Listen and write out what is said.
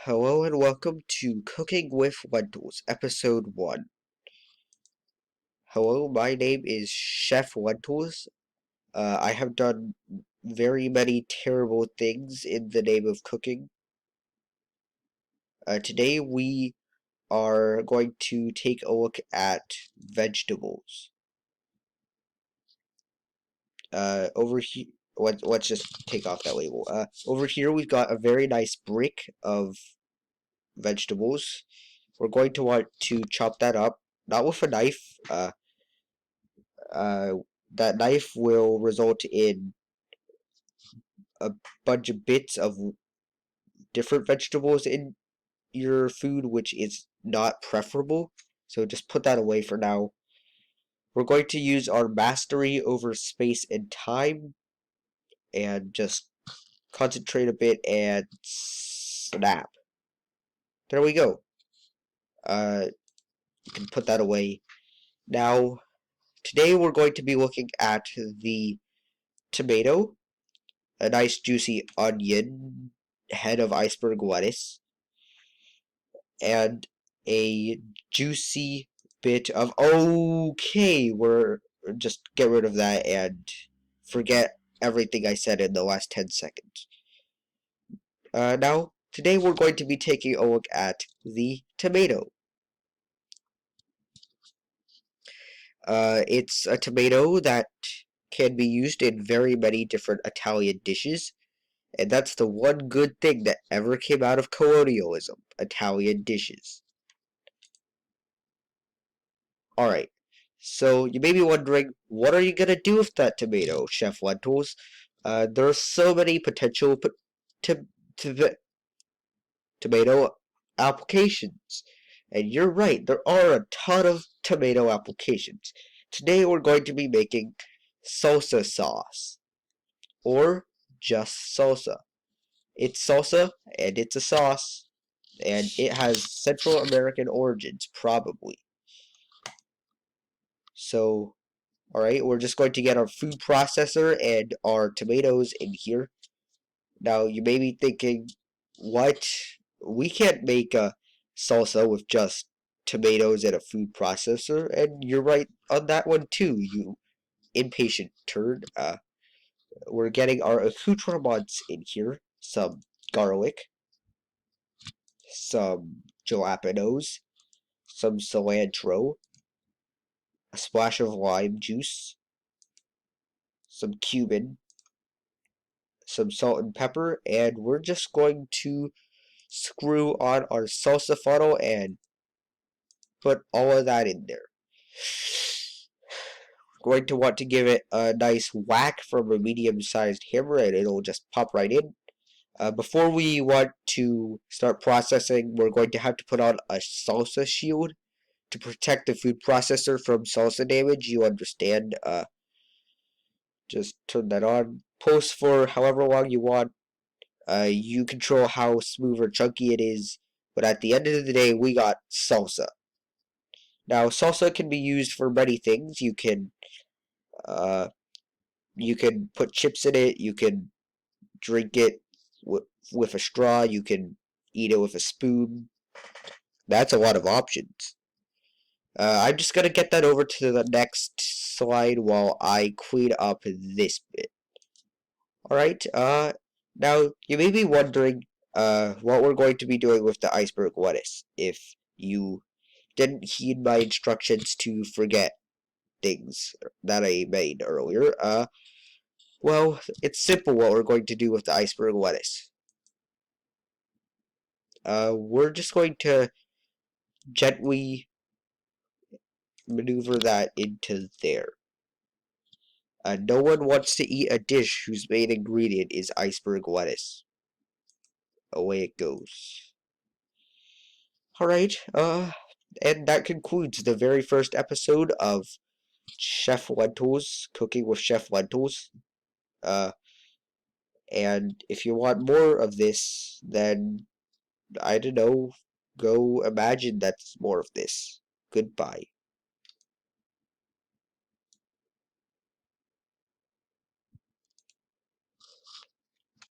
Hello and welcome to Cooking with Lentils, Episode 1. Hello, my name is Chef Lentils. I have done very many terrible things in the name of cooking. Today we are going to take a look at vegetables. Over here, let's just take off that label. Over here we've got a very nice brick of vegetables. We're going to want to chop that up, not with a knife. Uh, that knife will result in a bunch of bits of different vegetables in your food, which is not preferable. So just put that away for now. We're going to use our mastery over space and time and just concentrate a bit and snap. There we go. You can put that away. Now, today we're going to be looking at the tomato, a nice juicy onion, head of iceberg lettuce, and a juicy bit of we're just get rid of that and forget everything I said in the last 10 seconds. Now, today we're going to be taking a look at the tomato. It's a tomato that can be used in very many different Italian dishes. And that's the one good thing that ever came out of colonialism, Italian dishes. Alright, so you may be wondering, what are you going to do with that tomato, Chef Lentils? There are so many potential to tomato applications. And you're right, there are a ton of tomato applications. Today we're going to be making salsa sauce, or just salsa. It's salsa, and it's a sauce, and it has Central American origins, probably. So, alright, we're just going to get our food processor and our tomatoes in here. Now, you may be thinking, what? We can't make a salsa with just tomatoes and a food processor, and you're right on that one too, you impatient turd. We're getting our accoutrements in here. Some garlic, some jalapenos, some cilantro, a splash of lime juice, some cumin, some salt and pepper, and we're just going to screw on our salsa funnel and put all of that in there. We're going to want to give it a nice whack from a medium-sized hammer and it'll just pop right in. Before we want to start processing, we're going to have to put on a salsa shield to protect the food processor from salsa damage. You understand? Just turn that on. Post for however long you want. You control how smooth or chunky it is. But at the end of the day, we got salsa. Now, salsa can be used for many things. You can put chips in it. You can drink it with a straw. You can eat it with a spoon. That's a lot of options. I'm just going to get that over to the next slide while I clean up this bit. Alright, now you may be wondering what we're going to be doing with the iceberg lettuce if you didn't heed my instructions to forget things that I made earlier. Well, it's simple what we're going to do with the iceberg lettuce. We're just going to gently maneuver that into there. No one wants to eat a dish whose main ingredient is iceberg lettuce. Away it goes. Alright, and that concludes the very first episode of Chef Lentils, Cooking with Chef Lentils. And if you want more of this, then, I don't know, go imagine that's more of this. Goodbye.